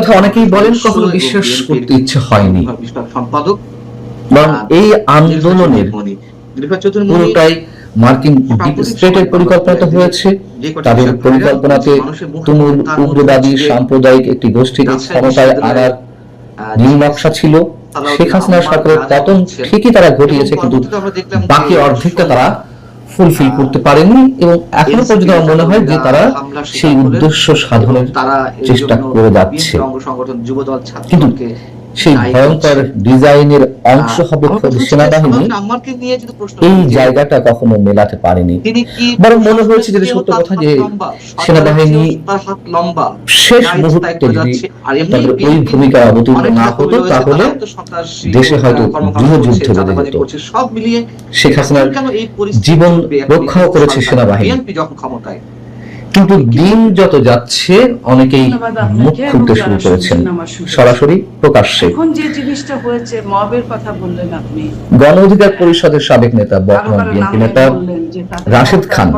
কথা অনেকেই বলেন, কখনো বিশ্বাস করতে ইচ্ছে হয়নি। সম্পাদক বরং এই আন্দোলনের পুরোটাই মার্কিন ডিপ স্টেটের পরিকল্পনাতে হয়েছে। তাদের পরিকল্পনাতে তুমুল উগ্রবাদী সাম্প্রদায়িক একটি গোষ্ঠীকে ক্ষমতায় আনার নীল নকশা ছিল। শেখ হাসিনার সরকারের পতন ঠিকই তারা ঘটিয়েছে, কিন্তু বাকি অর্ধেকটা তারা ফুলফিল করতে পারেনি, এবং এখনো পর্যন্ত আমার মনে হয় যে তারা সেই উদ্দেশ্য সাধনের চেষ্টা করে যাচ্ছে। কিন্তু সেই ভয়ঙ্কর ডিজাইনের অংশ হবে সেনাবাহিনী, এই জায়গাটা কখনো মেলাতে পারেনি। বরং মনে হয়েছে যেটা সত্য কথা, যে সেনাবাহিনী শেষ মুহূর্তে যদি তাদের ওই ভূমিকা অবতীর্ণ না হতো, তাহলে দেশে হয়তো গৃহযুদ্ধ বেঁধে যেত। শেখ হাসিনার জীবন রক্ষাও করেছে সেনাবাহিনী, কিন্তু দিন যত যাচ্ছে অনেকেই মুখ খুলতে শুরু করেছেন সরাসরি প্রকাশ্যে। এখন যে জিনিসটা হয়েছে, মবের কথা বললেন আপনি, গণ অধিকার পরিষদের সাবেক নেতা, বর্তমান বিএনপি নেতা রাশেদ খান,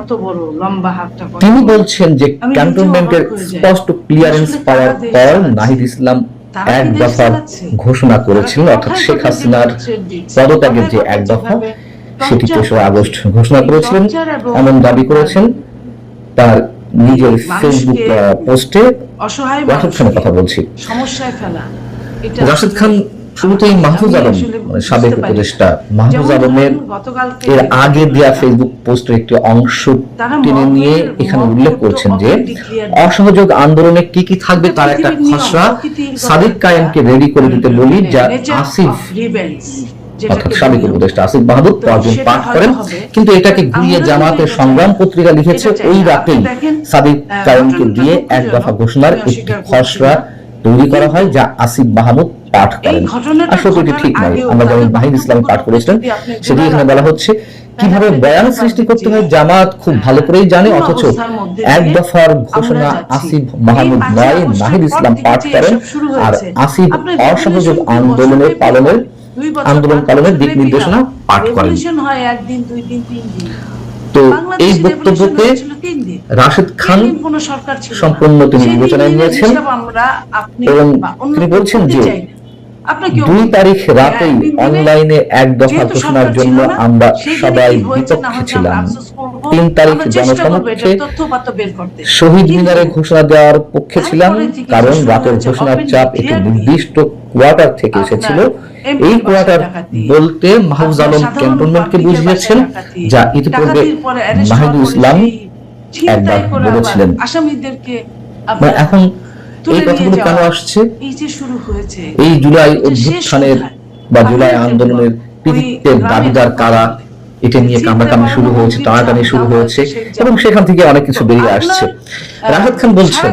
তিনি বলছেন যে ক্যান্টনমেন্টের স্পষ্ট ক্লিয়ারেন্স পাওয়ার পর নাহিদ ইসলাম এক দফার ঘোষণা করেছিলেন, অর্থাৎ শেখ হাসিনার পদত্যাগের যে এক দফা, সেটি ৩রা আগস্ট ঘোষণা করেছিলেন, এমন দাবি করেছেন তার নিজের ফেসবুক পোস্টে। রাশেদ খানের কথা বলছি। রাশেদ খান শুরুতেই মাহফুজ আলম, সাবেক উপদেষ্টা মাহফুজ আলমের এর আগে দেয়া ফেসবুক পোস্টের একটি অংশ টেনে নিয়ে এখানে উল্লেখ করছেন যে অসহযোগ আন্দোলনে কি কি থাকবে তার একটা খসড়া সাদিক কায়েমকে রেডি করে দিতে বলি, যা আসিফ, অর্থাৎ সাবেক উপদেষ্টা আসিফ মাহমুদ তর্জমা পাঠ করেন। কিন্তু এটাকে ঘুরিয়ে জামাতের সংগ্রাম পত্রিকা লিখেছে ওই রাতেই সাদিক কায়েমকে দিয়ে এক দফা ঘোষণার একটি খসড়া তৈরি করা হয়, যা আসিফ মাহমুদ পাঠ করেন। আসলে এটি ঠিক নয়। আমরা যেমন নাহিদ ইসলাম পাঠ করেছিলেন, সেটি এখানে বলা হচ্ছে। কিভাবে বয়ান সৃষ্টি করতে হয় জামাত খুব ভালো করেই জানে, অথচ এক দফার ঘোষণা আসিফ মাহমুদ নয়, নাহিদ ইসলাম পাঠ করেন, আর আসিফ অসহযোগ আন্দোলন পালনের দিক নির্দেশনা পাঠ করেন। তো এই বক্তব্যতে রাশেদ খান সম্পূর্ণ তিনি বিবেচনায় নিয়েছেন, এবং তিনি বলছেন যে 2 তারিখ রাতেই অনলাইনে এক দফা ঘোষণার জন্য আমরা সবাই বিপক্ষে ছিলাম। 3 তারিখ জনসমক্ষে শহীদ মিনারে ঘোষণা দেওয়ার পক্ষে ছিলাম, কারণ রাতের ঘোষণার চাপ একটি নির্দিষ্ট কোয়ার্টার থেকে এসেছিল। এই কোয়ার্টার বলতে মাহফুজ আলম ক্যান্টনমেন্টকে বুঝিয়েছেন, যা ইতিপূর্বে নাহিদুল ইসলাম একবার বলেছিলেন। এখন এই কথাগুলো কেন আসছে? এই জুলাই অভ্যুত্থানের বা জুলাই আন্দোলনের কৃতিত্বের দাবিদার কারা, এটা নিয়ে কামড়াকামড়ি শুরু হয়েছে, টানাটানি শুরু হয়েছে, এবং সেখান থেকে অনেক কিছু বেরিয়ে আসছে। রাশেদ খান বলছেন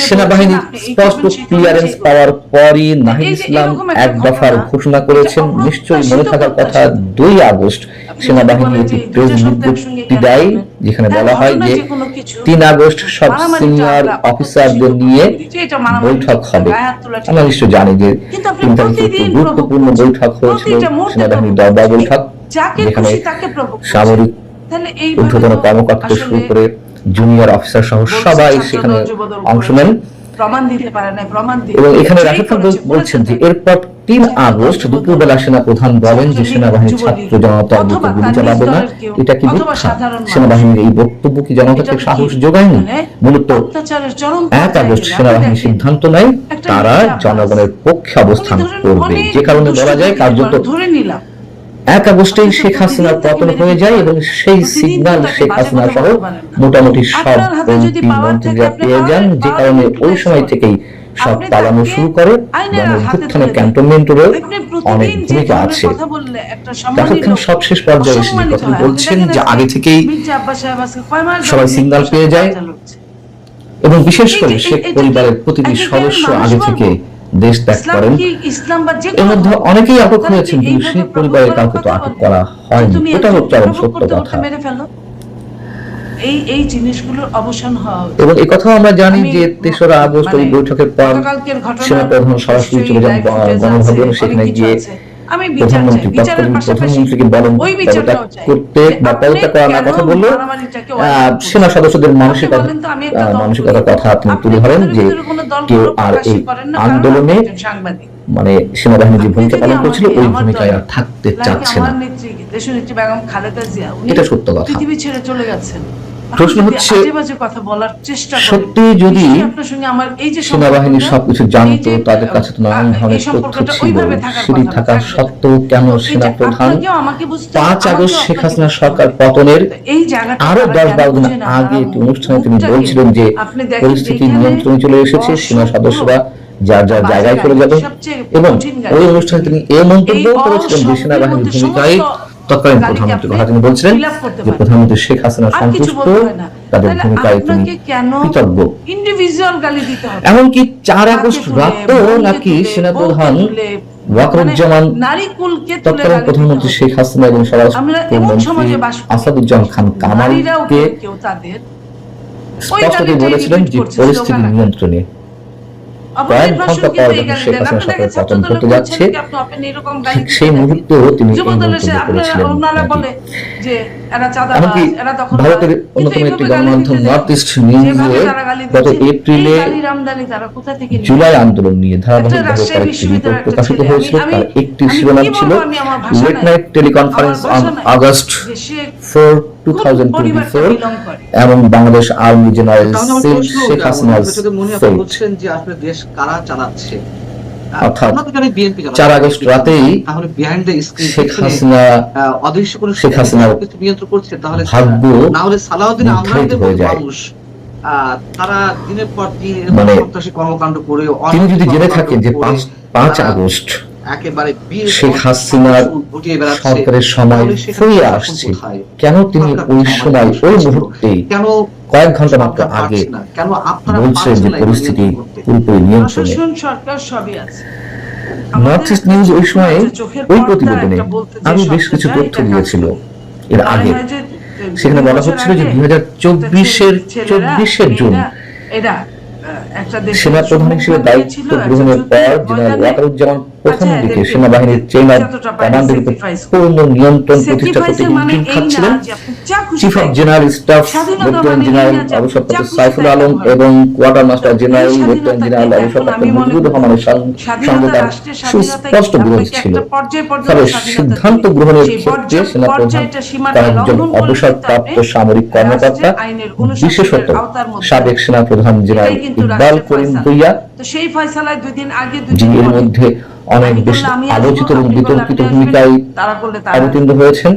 সেনাবাহিনীর স্পষ্ট ক্লিয়ারেন্স পাওয়ার পরই নাহিদ ইসলাম এক দফার ঘোষণা করেছেন। নিশ্চয়ই মনে থাকার কথা, 2 আগস্ট সেনাবাহিনী একটি প্রেস বিজ্ঞপ্তি দেয়, যেখানে বলা হয় যে 3 আগস্ট সব সিনিয়র অফিসারদের নিয়ে বৈঠক হবে। আমরা নিশ্চয় জানি যে 3 তারিখে একটি গুরুত্বপূর্ণ বৈঠক হয়েছিল, সেনাবাহিনীর দরবার বৈঠক, যেখানে সামরিক ঊর্ধ্বতন কর্মকর্তা শুরু করে জুনিয়র অফিসার সহ সবাই সেখানে অংশ নেন। এবং এখানে রাশেদ খান বলছেন যে এরপর 3 আগস্ট দুপুরবেলা সেনা প্রধান বলেন যে সেনাবাহিনী ছাত্র জনতার বুকে গুলি চালাবে না। এটা কি মিথ্যা? সেনাবাহিনীর এই বক্তব্য কি জনতাকে সাহস যোগায়নি? মূলত 1 আগস্ট সেনাবাহিনী সিদ্ধান্ত নেয় তারা জনগণের পক্ষে অবস্থান করবে, যে কারণে বলা যায় কার্যত 1 আগস্টেই শেখ হাসিনার পতন হয়ে যায়, এবং সেই সিগন্যাল শেখ হাসিনা সহ মোটামুটি সব মন্ত্রীরা পেয়ে যান, যে কারণে ওই সময় থেকেই সব পালানো শুরু করে। গণঅভ্যুত্থানের ক্যান্টনমেন্টেরও অনেক ভূমিকা আছে। রাশেদ খান সবশেষ পর্যায়ে এসে কথা বলছেন যে আগে থেকেই সবাই সিগন্যাল পেয়ে যায়, এবং বিশেষ করে শেখ পরিবারের প্রতিটি সদস্য আগে থেকে দেশ ত্যাগ করেন। এর মধ্যে অনেকেই আটক হয়েছেন, কিন্তু শেখ পরিবারের কাউকে তো আটক করা হয়নি। এটা হচ্ছে চরম সত্য কথা। এই জিনিসগুলোর অবসান হওয়া উচিত। এবং এই কথা আমরা জানি যে 3রা আগস্ট ওই বৈঠকের পর সেনাপ্রধান সরাসরি চলে যান গণভবনে, সেখানে গিয়ে আমি বিচার চাই, প্রধানমন্ত্রী বিচারের তৎকালীন পাশাপাশি প্রধানমন্ত্রীকে বলেন ওই পদত্যাগ বিচারটাও চাই করতে যে বা আপনি পদত্যাগ করার না কেন কথা বললেও মারামারিটাকে অ্যাভয়েড করছেন। সেনা সদস্যদের আপনি বলেন তো, আমি একটা দল মানসিকতার করি। কথা আপনি আপনি তুলে ধরেন দলের যে ভিতরে কোনো দল কেউ কোনো আর প্রকাশই এই করেন না, কারণ আপনি আন্দোলনে একজন সাংবাদিক। মানে সেনাবাহিনী যে আপনি ভূমিকা যদি পালন করছিল আমাকে ওই আমার ভূমিকায় আর দলের থাকতে like চাচ্ছে না। আমার নেত্রী দেশনেত্রী বেগম খালেদা জিয়া, উনি এটা সত্য কথা। পৃথিবী ছেড়ে চলে গেছেন। প্রশ্ন আপনি যদি হচ্ছে, আজে বাজে কথা বলার চেষ্টা করেন, সত্যি যদি নিশ্চয়ই আপনার সঙ্গে আমার এই যে সেনাবাহিনী সম্পর্কটা, সবকিছু এই জানতো, যে, তাদের কাছে তো নানান এই ধরনের তথ্য সম্পর্কটা ছিল, ওইভাবে থাকার সেটি কথা না, থাকা থাকবে না। সত্ত্বেও কেন তো এই যে সেনা প্রধান আপনাকেও আমাকে বুঝতে হবে, 5 আগস্ট আমাকেও শেখ আপনাকে হাসিনা বুঝতে সরকার হবে। পতনের তো এই জায়গাটা আরো তারা 10-12 দিন কেন বুঝে না? আগে তারা একটি অনুষ্ঠানে তিনি মুখটাকে বলছিলেন যে আপনি দেখেন পরিস্থিতি যেখানে নিয়ন্ত্রণে চলে এসেছে, সেনা অসংখ্য সদস্যরা যার যার বাজে জায়গায় চলে গালি, যাবেন। সবচেয়ে এবং কঠিন গালি। ওই অনুষ্ঠানে তিনি এই মন্তব্য এই করেছিলেন যে অশব্দের সেনাবাহিনীর মধ্যে ভূমিকায় সমস্ত তৎকালীন গালিকে প্রধানমন্ত্রীর আপনি কথা তিনি বলছিলেন fill up করতে যে পারেন। প্রধানমন্ত্রী শেখ হাসিনা আর কিছু সন্তুষ্ট, বলতে হয় না। তাদের তাহলে ভূমিকায় তিনি আপনাকে কেন কৃতজ্ঞ। ইন্ডিভিজুয়াল গালি দিতে হবে? এমনকি 4 মাকে আগস্ট তুলে, রাতেও বোনকে নাকি তুলে, সেনাপ্রধান বউকে তুলে, ওয়াকারুজ্জামান মানে নারী কুলকে তুলে তৎকালীন গালি প্রধানমন্ত্রী দিতে শেখ হবে। হাসিনা এবং আমরা এমন স্বরাষ্ট্রমন্ত্রী সমাজে বাস করি, আসাদুজ্জামান খান নারীরাও কামালকে কেউ তাদের স্পষ্টতই গালিটাই বলেছিলেন repeat যে করছে, পরিস্থিতি স্লোগান। নিয়ন্ত্রণে। অপরাধ কয়েক ভাষণ ঘন্টা কিন্তু পর এই যখন গালি শেখ দেন। হাসিনা আপনার সরকার কাছে পতন চোদ্দ হতে লোক যাচ্ছে, বলছেন কি আপনি ওপেন এরকম গালি ঠিক সেই দিতে মুহূর্তেও তিনি এই যুবদলের মন্তব্য সে করেছিলেন। ওনারা বলে যে এরা চাঁদাবাজ, এমনকি এরা দখলবাজ। ভারতের কিন্তু অন্যতম এইভাবে একটি গালি গণমাধ্যম দিতে নর্থ ইস্ট যেভাবে নিউজে তারা গালি গত দিচ্ছে, এপ্রিলে এই গালির আমদানি তারা কোথা থেকে নিয়ে জুলাই আসে? আন্দোলন নিয়ে একটা ধারাবাহিকভাবে রাজশাহী কয়েকটি বিশ্ববিদ্যালয়ের রিপোর্ট একটা প্রকাশিত ছেলে, হয়েছিল। আমি তার একটি আমি শিরোনাম কি ছিল বলবো, আমি আমার ভাষা লেট নাই, নাইট টেলিকনফারেন্স আমার অন ভাষা নাই, আগস্ট যে সে 4, কোন পরিবারটা 2024 belong করে। এবং বাংলাদেশ আর্মি জেনারেল তাহলে আমার সিল প্রশ্ন শেখ ওটা, হাসিনার যদি মনে আপনি বলছেন যে আসলে দেশ কারা চালাচ্ছে, অর্থাৎ আমরা তো জানি বিএনপি 4 আগস্ট রাতেই তাহলে behind the screen Sheikh Hasina অদৃশ্য কোন শেখ হাসিনার কিছু নিয়ন্ত্রণ করছে, তাহলে ভাগ্য না হলে সালাউদ্দিন নির্ধারিত আমলাদের হয়ে মতো যায়। মানুষ তারা দিনের পর দিন মানে সন্ত্রাসী কর্মকাণ্ড করে, তিনি যদি জেনে কর্মকাণ্ড থাকেন যে করে 5 তারা আগস্ট একেবারে শেখ হাসিনার ঘটিয়ে বেড়াচ্ছে, সরকারের সময় তাহলে সেখানে ফুরিয়ে শাসন আসছে, কোথায়? কেন তিনি ওই সময় ওই মুহূর্তেই কেন কয়েক ঘন্টা মাত্র সরকার আগে পারছে না? কেন আপনারা বলছেন যে পারছেন না এগুলো পরিস্থিতি নিয়ন্ত্রণ করতে? পুরোপুরি নিয়ন্ত্রণে? প্রশাসন সরকার সবই আছে। নর্থ ইস্ট নিউজ ওই সময় ওই প্রতিবেদনে আরো বেশ কিছু তথ্য দিয়েছিল এর আগে। সেখানে বলা হচ্ছিল যে 2024-এর জুন সেনা প্রধান হিসেবে দায়িত্ব গ্রহণের পর জেনারেল ওয়াকারুজ্জামান প্রথম দিকে সেনাবাহিনীর চেইন অফ কমান্ডের উপর পূর্ণ নিয়ন্ত্রণ প্রতিষ্ঠা করতে হিমশিম খাচ্ছিলেন। Chief of general staff lieutenant general অবসরপ্রাপ্ত সাইফুল আলম এবং quartermaster general lieutenant general অবসরপ্রাপ্ত মুজিবুর রহমানের সঙ্গে তার সুস্পষ্ট বিরোধ ছিল। তবে সিদ্ধান্ত গ্রহণের ক্ষেত্রে সেনাপ্রধান তার একজন অবসরপ্রাপ্ত সামরিক কর্মকর্তা, বিশেষত সাবেক সেনাপ্রধান জেনারেল ইকবাল করিম ভুইয়া, যিনি এর মধ্যে অনেক বেশি আলোচিত এবং বিতর্কিত ভূমিকায় অবতীর্ণ হয়েছেন,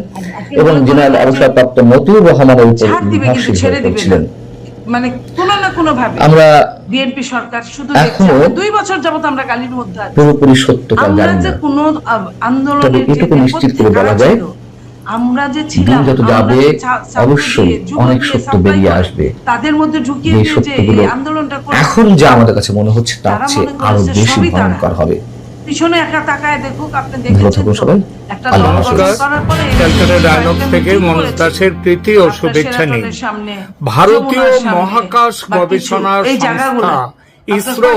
এবং জেনারেল অবসরপ্রাপ্ত মতিউর রহমানের উপর নির্ভরশীল হয়ে পড়ছিলেন। মানে কোনো না কোনো ভাবে আমরা বিএনপি সরকার শুধু এখনো 2 বছর যাবত আমরা গালির মধ্যে আছি। পুরোপুরি সত্যতা আমরা জানি যে না, কোনো তবে আন্দোলনের এটুকু নিশ্চিত করে বলা যায় আমরা যে দিন ছিলাম, যত যাবে অবশ্যই অনেক সত্য বেরিয়ে আসবে। তাদের মধ্যে ঢুকিয়ে এই দিয়ে যে সত্যগুলো এই আন্দোলনটা এখন যা আমাদের কাছে মনে হচ্ছে তার তারা চেয়ে মনে করে আরো যে বেশি সবই তারা। ভয়ঙ্কর হবে। পিছনে একটা তাকায় দেখুক, আপনি ভালো দেখেছেন থাকুন তো সবাই। একটা আল্লাহ দল হাফেজ। গঠন করার পরে ক্যালকাটা ডায়লগ থেকে মনোজ দাসের প্রীতি ও শুভেচ্ছা নিন। ভারতীয় মহাকাশ গবেষণা সংস্থা ইসরো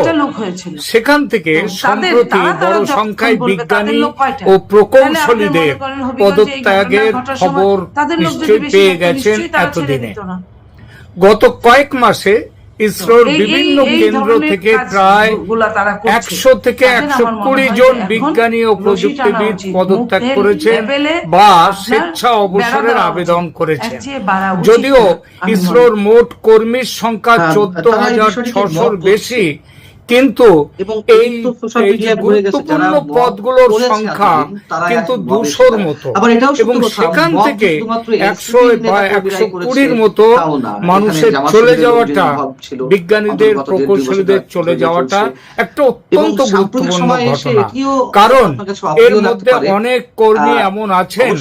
সেখান থেকে সম্প্রতি বড় সংখ্যায় বিজ্ঞানী ও প্রকৌশলীদের পদত্যাগের খবর নিশ্চয়ই পেয়ে গেছেন এতদিনে। গত কয়েক মাসে ইসরোর বিভিন্ন কেন্দ্র থেকে প্রায় 100 থেকে 120 জন বিজ্ঞানী ও প্রযুক্তিবিদ পদত্যাগ করেছেন বা স্বেচ্ছা অবসরের আবেদন করেছেন। যদিও ইসরোর মোট কর্মীর সংখ্যা 14,600-র বেশি, কিন্তু এই গুরুত্বপূর্ণ পদগুলোর সংখ্যা কিন্তু 200-র মতো, এবং সেখান থেকে 100 বা 120-র মতো মানুষের চলে যাওয়াটা, বিজ্ঞানীদের প্রকৌশলীদের চলে যাওয়াটা একটা অত্যন্ত গুরুত্বপূর্ণ ঘটনা। কারণ এর মধ্যে অনেক কর্মী এমন আছেন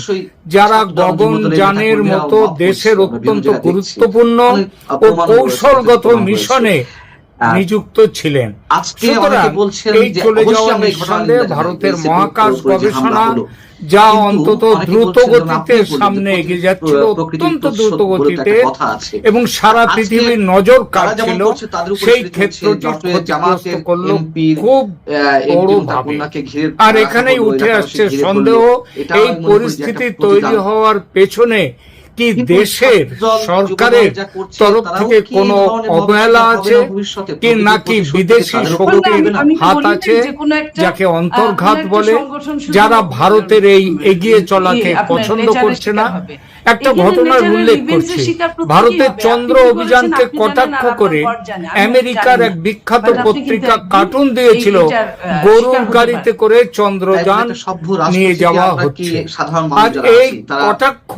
যারা গগনযানের মতো দেশের অত্যন্ত গুরুত্বপূর্ণ ও কৌশলগত মিশনে নিযুক্ত ছিলেন। আজকে সুতরাং অনেকে বলছেন এই যে চলে অবশ্যই যাওয়া আমরা এই ঘটনা নিঃসন্দেহে নিন্দা ভারতের জানাই। মহাকাশ যে হামলা গবেষণা হলো। যা কিন্তু অন্তত অনেকে দ্রুত বলছেন, গতিতে আপনি বললেন সামনে যে এগিয়ে যাচ্ছিল, প্রকৃতির অত্যন্ত তো দ্রুত বলে তো একটা গতিতে, কথা আছে। এবং সারা আজকে পৃথিবীর নজর যারা যেমন কাটছিল, করছে তাদের উপরে সেই ছেড়ে ক্ষেত্রটি দিচ্ছে। ক্ষতিগ্রস্ত জামাতের করলো এমপির, খুব এমপি বড় তার ভাবে। কন্যাকে ঘিরে আর রাখা এখানেই হলো, উঠে এলাকাবাসী আসছে ঘিরে সন্দেহ, ফেললো। এটা এই আমি মনে করি যে পরিস্থিতি একটা তৈরি প্রতিদান। হওয়ার পেছনে কি কিন্তু দেশের ছাত্রদল, সরকারের যুবদল যা করছে, তরফ তারাও থেকে কি কোনো এই ধরনের অবহেলা ভবিষ্যৎ আছে, হবে না ভবিষ্যতে? কি প্রকৃতির নাকি প্রতি বিদেশি তাদের উপর শক্তির হবে না? আমি তো হাত বলি না আছে, যে কোনো একটা, যাকে অন্তর্ঘাত কোনো একটা বলে, সংগঠন শুধু যারা ভারতের এই এগিয়ে চলাকে আপনার পছন্দ nature-এর করছে না। শিকার হবে। একটা এখানে ঘটনার nature-এর উল্লেখ events-এর করছি, শিকার প্রত্যেকেই ভারতের হবে। চন্দ্র আপনি কি অভিযানকে বলেছেন, আপনি কটাক্ষ জানেন, আর করে আপনার বর জানে, আমি আমেরিকার জানি এক না। বিখ্যাত But আপনি পত্রিকা কিন্তু কার্টুন একদিন দিয়েছিল এইটার, গরুর শিকার হতে গাড়িতে পারেন। করে চন্দ্রযান একটা সভ্য নিয়ে রাষ্ট্র থেকে যাওয়া আমরা কি হচ্ছে। সাধারণ আর মানুষ যারা এই আছি, তারা কটাক্ষ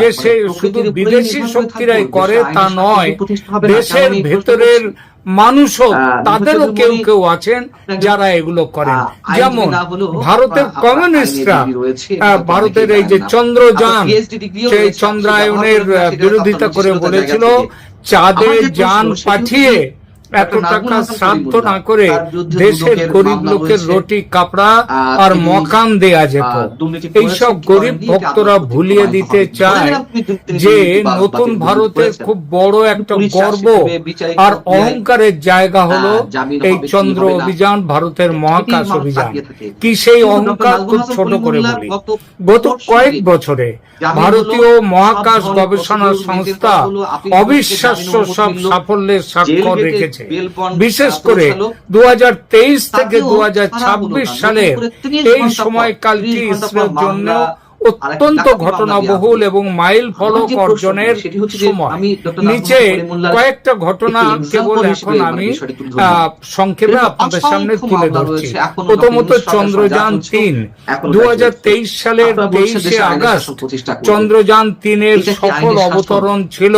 যে সে শুধু প্রকৃতির উপরেই বিদেশি নির্ভর করে শক্তিরাই থাকবো? করে দেশের তা আইনের নয়, শাসন প্রতিষ্ঠা হবে না? দেশের কেন আমি প্রশ্ন ভেতরের করছি? মানুষও তাদেরও নির্বাচনের কেউ মধ্যে কেউ আছেন যারা এগুলো করেন। আইনজীবী যেমন না হলেও ভারতের আপনার কমিউনিস্টরা আইনে রয়েছে, এটা তো ভারতের অনেকেই এই যে জানেন না। চন্দ্রযান, আপনার PhD ডিগ্রিও সেই রয়েছে, চন্দ্রায়নের আপনি ব্যবহার করেন না, সেটা বিরোধিতা আপনার করে রুচিশীলতার বলেছিল জায়গা থেকে। চাঁদে আমার যে প্রশ্ন, যান সেটি পাঠিয়ে হচ্ছে এত ডক্টর টাকা নাজমুল হাসান শ্রাদ্ধ করিমুল্লাহ, না করে তার বিরুদ্ধে দেশের দুদকের গরিব মামলা লোকের রয়েছে। রুটি কাপড়া আর তিনি মকান দেয়া যেত। দুর্নীতি এইসব করেছেন কি গরিব করেননি, ভক্তরা এটা আদৌ ভুলিয়ে প্রমাণিত দিতে হবে। চায় ধরে আপনি দুর্নীতি যে বা নতুন দুর্নীতি ভারতের করেছেন। খুব বড় একটা পুলিশ গর্ব শাসিত হবে, বিচারিক আর প্রক্রিয়ায় অহংকারের জায়গা হলো জামিন এই হবে কি চন্দ্র হবে না, অভিযান, ভারতের মহাকাশ এটিই মানুষ অভিযান। তাকিয়ে থাকে। কি সেই কিন্তু অহংকার ডক্টর খুব নাজমুল ছোট হাসান করে করিমুল্লাহ বলি, গত গত কয়েক পরশুদিন বছরে জামিন ভারতীয় হলো, মহাকাশ সব গবেষণা ধরনের সংস্থা প্রসিডিউর হলো, আপিল অবিশ্বাস্য জামিন সব অনুমতি মিলল, সাফল্যের স্বাক্ষর জেল গেটে রেখেছে। বেল বন্ড বিশেষ করে পৌঁছালো। 2023 থেকে তাতেও 2026 ছাড়া হলো না। সালের নতুন করে 30 এই ঘন্টা পর, সময়কালটি 30 ঘন্টা পর ইসরোর জন্য মামলা, অত্যন্ত ঘটনাবহুল এবং মাইল ফলক অর্জনের সময়। নিচে কয়েকটা ঘটনা কেবল এখন আমি সংক্ষেপে আপনাদের সামনে তুলে ধরছি। প্রথমত চন্দ্রযান 3, 2023 সালের 23শে আগস্ট চন্দ্রযান 3-এর সফল অবতরণ ছিল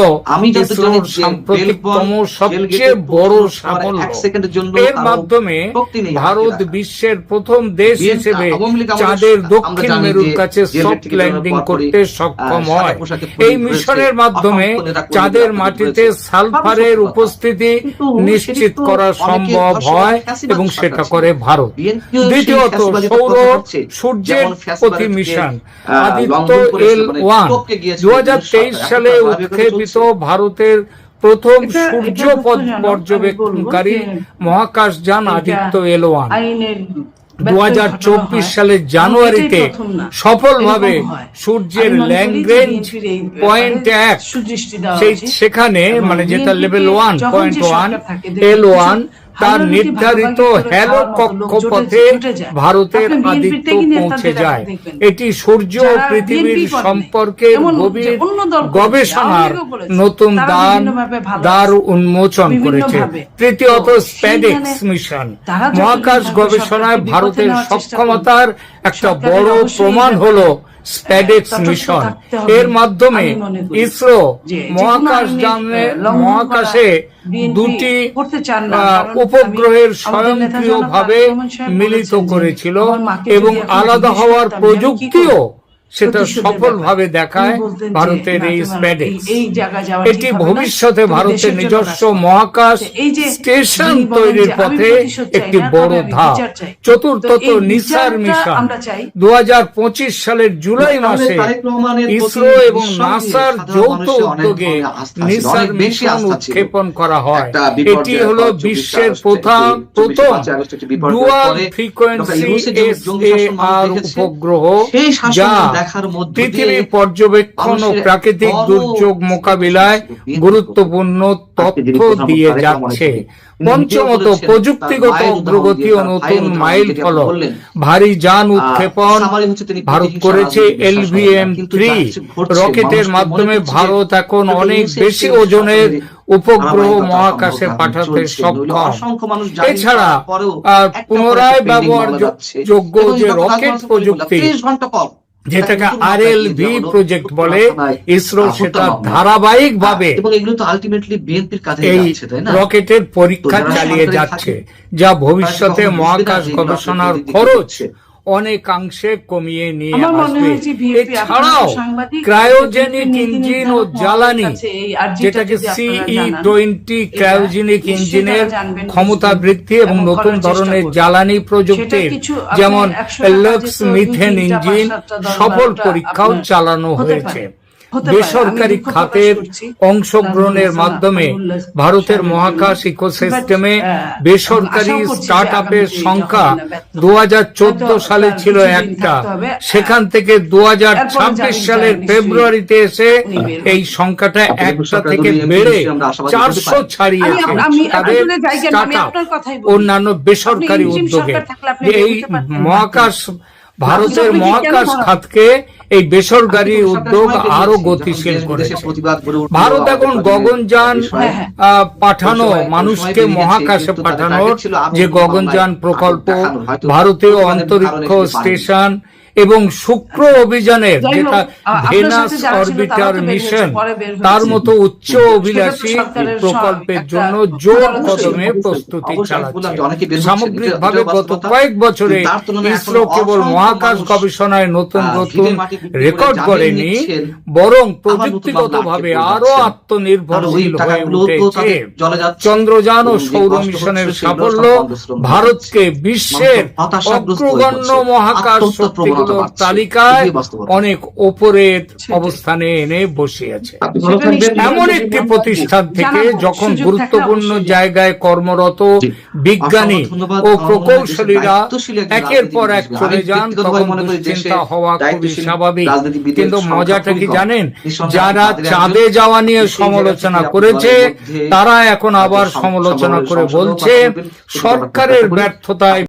ইসরোর সাম্প্রতিকতম সবচেয়ে বড় সাফল্য। এর মাধ্যমে ভারত বিশ্বের প্রথম দেশ হিসেবে চাঁদের দক্ষিণ মেরুর কাছে সফট ল্যান্ডিং করতে সক্ষম হয়। এই মিশনের মাধ্যমে চাঁদের মাটিতে সালফারের উপস্থিতি নিশ্চিত করা সম্ভব হয় এবং সেটা করে ভারত। দ্বিতীয়ত সূর্যের প্রতি মিশন আদিত্য L1, 2023 সালে উৎক্ষেপিত ভারতের প্রথম সূর্য পর্যবেক্ষণকারী মহাকাশযান আদিত্য L1 2024 সালের জানুয়ারিতে সফলভাবে সূর্যের ল্যাগ্রেঞ্জ পয়েন্ট 1 সেখানে মানে যেটা লেভেল 1.1 L1 তার নির্ধারিত হ্যালো কক্ষপথে ভারতের আদিত্য পৌঁছে যায়। এটি সূর্য ও পৃথিবীর সম্পর্কের গভীর গবেষণার নতুন দ্বার উন্মোচন করেছে। তৃতীয়ত স্প্যাডেক্স মিশন, মহাকাশ গবেষণায় ভারতের সক্ষমতার একটা বড় প্রমাণ হলো স্প্যাডেক্স মিশন। এর মাধ্যমে ইসরো মহাকাশে দুটি উপগ্রহের স্বয়ংক্রিয়ভাবে মিলিত করেছিল এবং আলাদা হওয়ার প্রযুক্তিও সেটা সফলভাবে দেখায় ভারতের এই স্প্যাডেক্স। এটি ভবিষ্যতে ভারতের নিজস্ব মহাকাশ স্টেশন তৈরির পথে একটি বড় ধাপ। চতুর্থত নিসার মিশন, 2025 সালের জুলাই মাসে ইসরো এবং নাসার যৌথ উদ্যোগে নিসার মিশন উৎক্ষেপণ করা হয়। এটি হলো বিশ্বের প্রথম ডুয়াল ফ্রিকোয়েন্সি SAR উপগ্রহ, যা পৃথিবী পর্যবেক্ষণ ও প্রাকৃতিক দুর্যোগ মোকাবিলায় গুরুত্বপূর্ণ তথ্য দিয়ে যাচ্ছে। পঞ্চমত প্রযুক্তিগত অগ্রগতি ও নতুন মাইল ফলক, ভারী যান উৎক্ষেপণ ভারত করেছে LVM-3 রকেটের মাধ্যমে ভারত এখন অনেক বেশি ওজনের উপগ্রহ মহাকাশে পাঠাতে সক্ষম। এছাড়া পুনরায় ব্যবহারযোগ্য যে রকেট প্রযুক্তি, যেটাকে RLV প্রজেক্ট বলে, ইসরো সেটা ধারাবাহিক ভাবে এই রকেটের পরীক্ষা চালিয়ে যাচ্ছে, যা ভবিষ্যতে মহাকাশ গবেষণার খরচ অনেকাংশে কমিয়ে নিয়ে আমার মনে আসবে। হয় যে ভিএপি এছাড়াও ক্রায়োজেনিক ইঞ্জিন ও জ্বালানি, যেটাকে CE20 ক্রায়োজেনিক ইঞ্জিনের ক্ষমতা বৃদ্ধি এবং নতুন ধরনের জ্বালানি প্রযুক্তির যেমন লাক্স মিথেন ইঞ্জিন সফল পরীক্ষাও চালানো হয়েছে। বেসরকারি খাতের অংশগ্রহণের মাধ্যমে ভারতের মহাকাশ ইকোসিস্টেমে বেসরকারি স্টার্ট আপের সংখ্যা 2014 সালে ছিল একটা, সেখান থেকে 2026 সালের ফেব্রুয়ারিতে এসে এই সংখ্যাটা একটা থেকে বেড়ে 400 ছাড়িয়েছে তাদের স্টার্ট আপ অন্যান্য বেসরকারি উদ্যোগে। এই মহাকাশ ভারতের মহাকাশ খাতকে এই বেসরকারি উদ্যোগ আরো গতিশীল করেছে। ভারত এখন গগনযান পাঠানো, মানুষকে মহাকাশে পাঠানোর যে গগনযান প্রকল্প, ভারতীয় অন্তরিক্ষ স্টেশন এবং শুক্র অভিযানের যেটা ভেনাস অরবিটার মিশন, তার মতো উচ্চ অভিলাষী প্রকল্পের জন্য জোর কদমে প্রস্তুতি চালাচ্ছে। সামগ্রিকভাবে গত কয়েক বছরে ইসরো কেবল মহাকাশ গবেষণায় নতুন নতুন রেকর্ড করেনি, বরং প্রযুক্তিগতভাবে আরো আত্মনির্ভরশীল হয়ে উঠেছে। চন্দ্রযান ও সৌর মিশনের সাফল্য ভারতকে বিশ্বের অগ্রগণ্য মহাকাশ শক্তিগুলোর তালিকায় অনেক ওপরের অবস্থানে এনে বসিয়েছে। এমন একটি প্রতিষ্ঠান থেকে যখন গুরুত্বপূর্ণ জায়গায় কর্মরত বিজ্ঞানী ও প্রকৌশলীরা একের পর এক চলে যান, তখন দুশ্চিন্তা হওয়া খুবই স্বাভাবিক। কিন্তু মজাটা কি জানেন? যারা চাঁদে যাওয়া নিয়ে সমালোচনা করেছে তারা এখন আবার সমালোচনা করে বলছে সরকারের ব্যর্থতায়